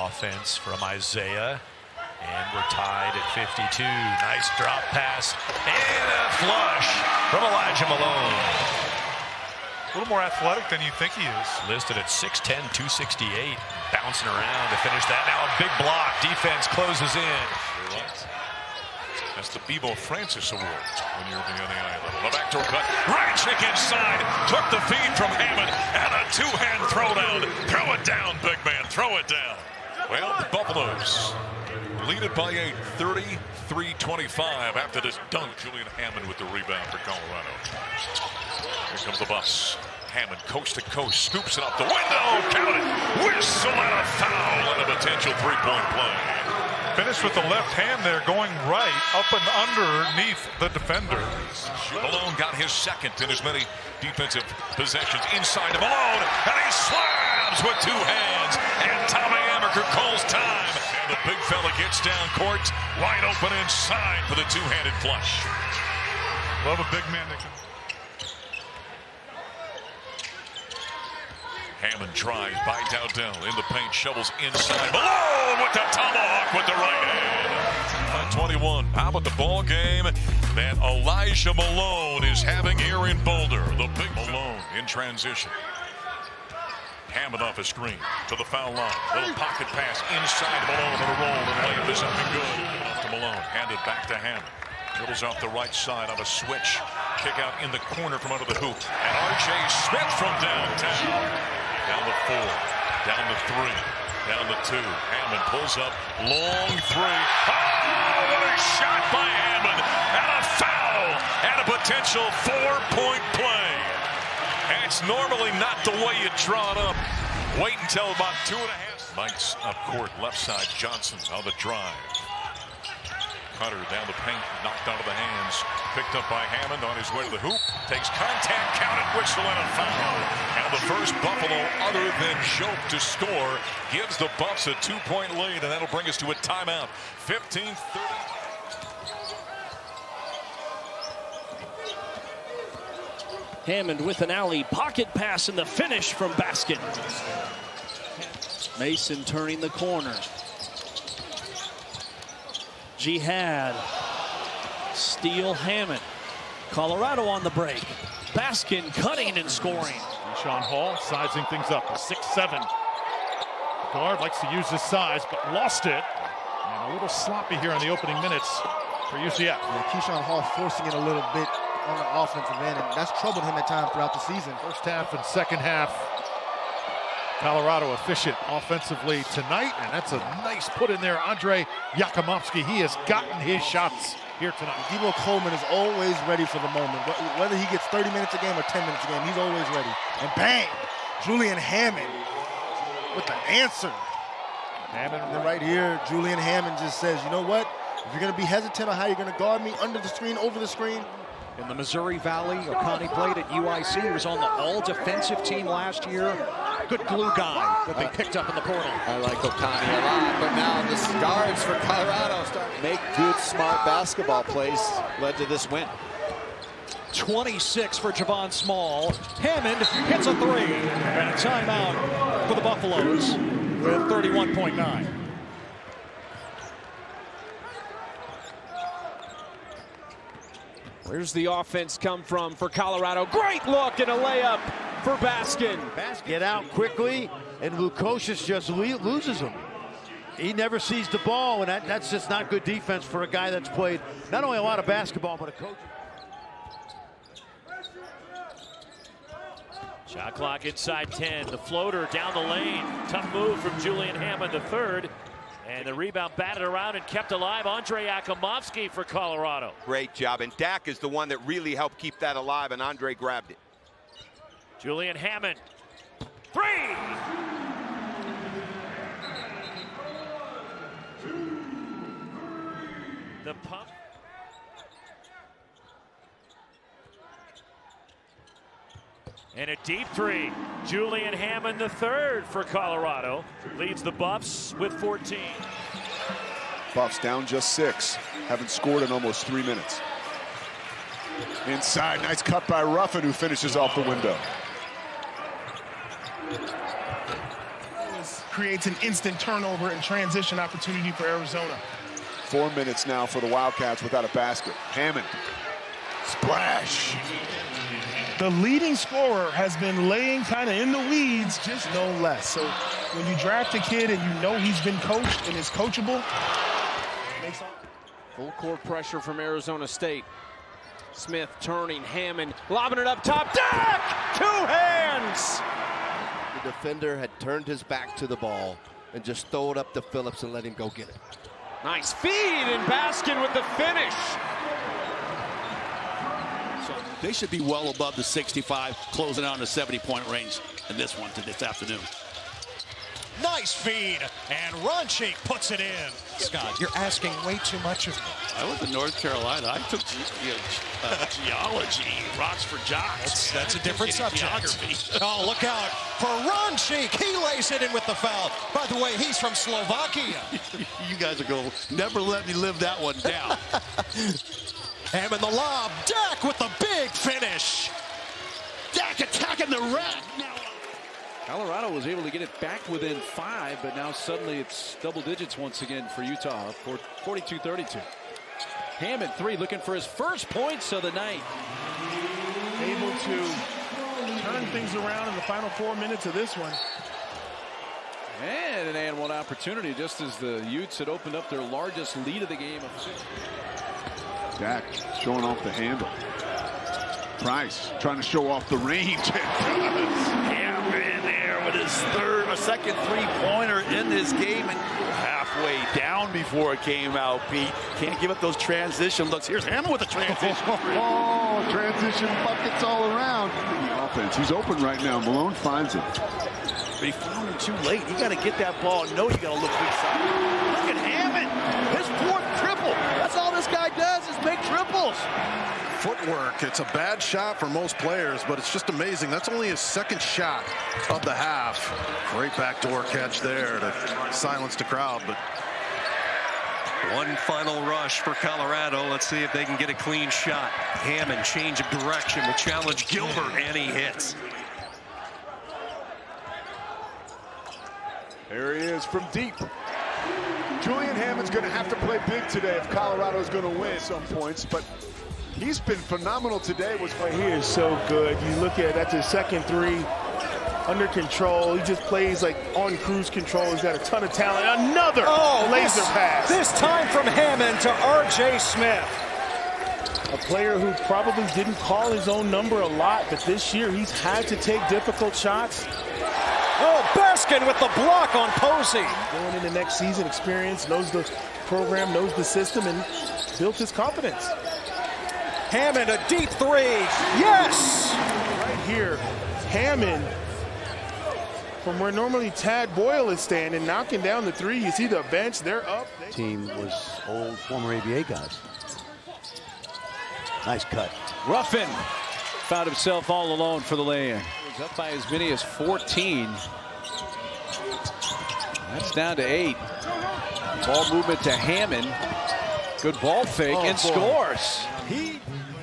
offense from Isaiah. And we're tied at 52. Nice drop pass and a flush from Elijah Malone. A little more athletic than you think he is. Listed at 6'10", 268. Bouncing around to finish that. Now a big block. Defense closes in. That's the Bebo Francis Award when you're the NAI level. The backdoor cut. Right chick inside. Took the feed from Hammond. And a two-hand throwdown. Throw it down, big man. Throw it down. Well, the Buffaloes lead it by 8, 33-25 after this dunk. Julian Hammond with the rebound for Colorado. Here comes the Buffs. Hammond coast to coast, scoops it up the window, count it, whistle and a foul and a potential three-point play. Finished with the left hand there, going right, up and underneath the defender. Malone got his second in as many defensive possessions inside to Malone, and he slams with two hands, and Tommy Amaker calls time. And the big fella gets down court, wide open inside for the two-handed flush. Love a big man that can... Hammond drives by Dowdell in the paint, shovels inside. Malone with the tomahawk with the right hand. 21. How about the ball game that Elijah Malone is having here in Boulder? The big Malone in transition. Hammond off a screen to the foul line. Little pocket pass inside Malone on a roll. The layup is up and good. Up to Malone. Handed back to Hammond. Dribbles off the right side on a switch. Kick out in the corner from under the hoop. And R.J. Smith from downtown. Down to 4, down to 3, down to 2. Hammond pulls up, long three. Oh, what a shot by Hammond! And a foul! And a potential 4-point play. And it's normally not the way you draw it up. Wait until about 2.5. Knights up court, left side. Johnson on the drive. Cutter down the paint, knocked out of the hands. Picked up by Hammond on his way to the hoop. Takes contact, counted, whistle, and a foul. And the first Buffalo other than Jope to score gives the Buffs a 2-point lead, and that'll bring us to a timeout. 15-30. Hammond with an alley pocket pass and the finish from Baskin. Mason turning the corner. Jihad, steal Hammond. Colorado on the break. Baskin cutting and scoring. Sean Hall sizing things up. 6'7". The guard likes to use his size, but lost it. And a little sloppy here in the opening minutes for UCF. Yeah, Keyshawn Hall forcing it a little bit on the offensive end, and that's troubled him at times throughout the season. First half and second half. Colorado efficient offensively tonight, and that's a nice put in there. Andre Yakimovsky, he has gotten his shots here tonight. Debo Coleman is always ready for the moment. Whether he gets 30 minutes a game or 10 minutes a game, he's always ready. And bang, Julian Hammond with the answer. Hammond. And then right here, Julian Hammond just says, you know what? If you're going to be hesitant on how you're going to guard me under the screen, over the screen. In the Missouri Valley, Oconee played at UIC. He was on the all-defensive team last year. Good glue guy that they picked up in the portal. I like Oconee a lot, but now the guards for Colorado start to make good, smart basketball plays. Led to this win. 26 for Javon Small. Hammond hits a three. And a timeout for the Buffaloes with 31.9. Where's the offense come from for Colorado? Great look and a layup for Baskin. Get out quickly, and Lukosius just loses him. He never sees the ball, and that's just not good defense for a guy that's played not only a lot of basketball, but a coach. Shot clock inside 10. The floater down the lane. Tough move from Julian Hammond, the third. And the rebound batted around and kept alive. Andre Yakimovsky for Colorado. Great job. And Dak is the one that really helped keep that alive, and Andre grabbed it. Julian Hammond. Three! The pump. And a deep three. Julian Hammond, the third for Colorado. Leads the Buffs with 14. Buffs down just 6. Haven't scored in almost 3 minutes. Inside, nice cut by Ruffin, who finishes off the window. creates an instant turnover and transition opportunity for Arizona. 4 minutes now for the Wildcats without a basket. Hammond. Splash. The leading scorer has been laying kind of in the weeds, just no less. So when you draft a kid and you know he's been coached and is coachable, makes all... Full court pressure from Arizona State. Smith turning, Hammond lobbing it up top. Deck! 2 hands! The defender had turned his back to the ball and just throw it up to Phillips and let him go get it. Nice feed, and Baskin with the finish. So they should be well above the 65, closing out in the 70-point range in this one this afternoon. Nice feed, and Ronchik puts it in. Scott, you're asking way too much of me. I went to North Carolina. I took geology, rocks for jocks. That's a different subject. Geography. Oh, look out for Ronchik. He lays it in with the foul. By the way, he's from Slovakia. You guys are going to never let me live that one down. Hammond the lob. Dak with the big finish. Dak attacking the rack. Now Colorado was able to get it back within 5, but now suddenly it's double digits once again for Utah, 42-32. Hammond 3, looking for his first points of the night. Able to turn things around in the final 4 minutes of this one. And an and one opportunity just as the Utes had opened up their largest lead of the game of 6. Dak showing off the handle. Price trying to show off the range. Hammond there with his second three-pointer in this game, and halfway down before it came out. Pete can't give up those transition looks. Here's Hammond with the transition. Oh, transition buckets all around. The offense. He's open right now. Malone finds it. But he found him too late. You got to get that ball. No, you got to look weak side. Look at Hammond. His 4th triple. That's all this guy does is make triples. Footwork. It's a bad shot for most players, but it's just amazing. That's only his 2nd shot of the half. Great backdoor catch there to silence the crowd. But one final rush for Colorado. Let's see if they can get a clean shot. Hammond, change of direction, will challenge Gilbert, and he hits. There he is from deep. Julian Hammond's going to have to play big today if Colorado is going to win some points, but he's been phenomenal today. He is so good. You look at that's his 2nd 3 under control. He just plays like on cruise control. He's got a ton of talent. Another laser pass. This time from Hammond to R.J. Smith. A player who probably didn't call his own number a lot, but this year he's had to take difficult shots. Oh, Baskin with the block on Posey. Going into next season, experience, knows the program, knows the system, and built his confidence. Hammond, a deep 3. Yes! Right here, Hammond, from where normally Tad Boyle is standing, knocking down the 3. You see the bench, they're up. Team was old former ABA guys. Nice cut. Ruffin found himself all alone for the lay-in. He's up by as many as 14. That's down to 8. Ball movement to Hammond. Good ball fake and scores.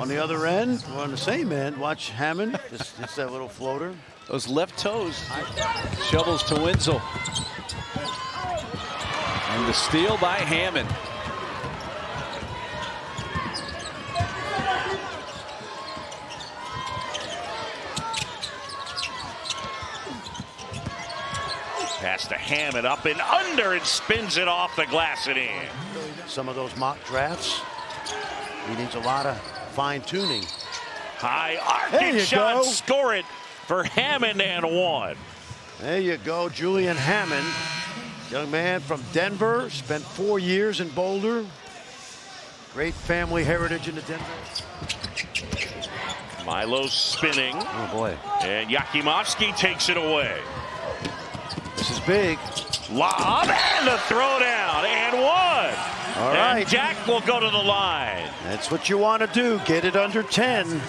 On the other end, or on the same end, watch Hammond. Just that little floater. Those left toes. Shovels to Wenzel. And the steal by Hammond. Pass to Hammond, up and under, and spins it off the glass and in. Some of those mock drafts, he needs a lot of fine-tuning. High arcing shot, score it for Hammond and 1. There you go, Julian Hammond. Young man from Denver, spent 4 years in Boulder. Great family heritage in the Denver. Milo spinning. Oh, boy. And Yakimovsky takes it away. This is big. Lob and a throwdown and 1. All right. And Jack will go to the line. That's what you want to do. Get it under 10.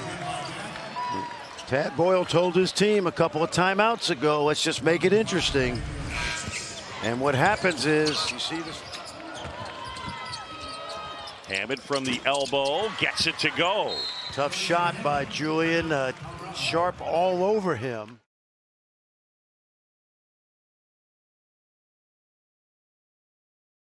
Tad Boyle told his team a couple of timeouts ago, let's just make it interesting. And what happens is, you see this. Hammond from the elbow gets it to go. Tough shot by Julian. Sharp all over him.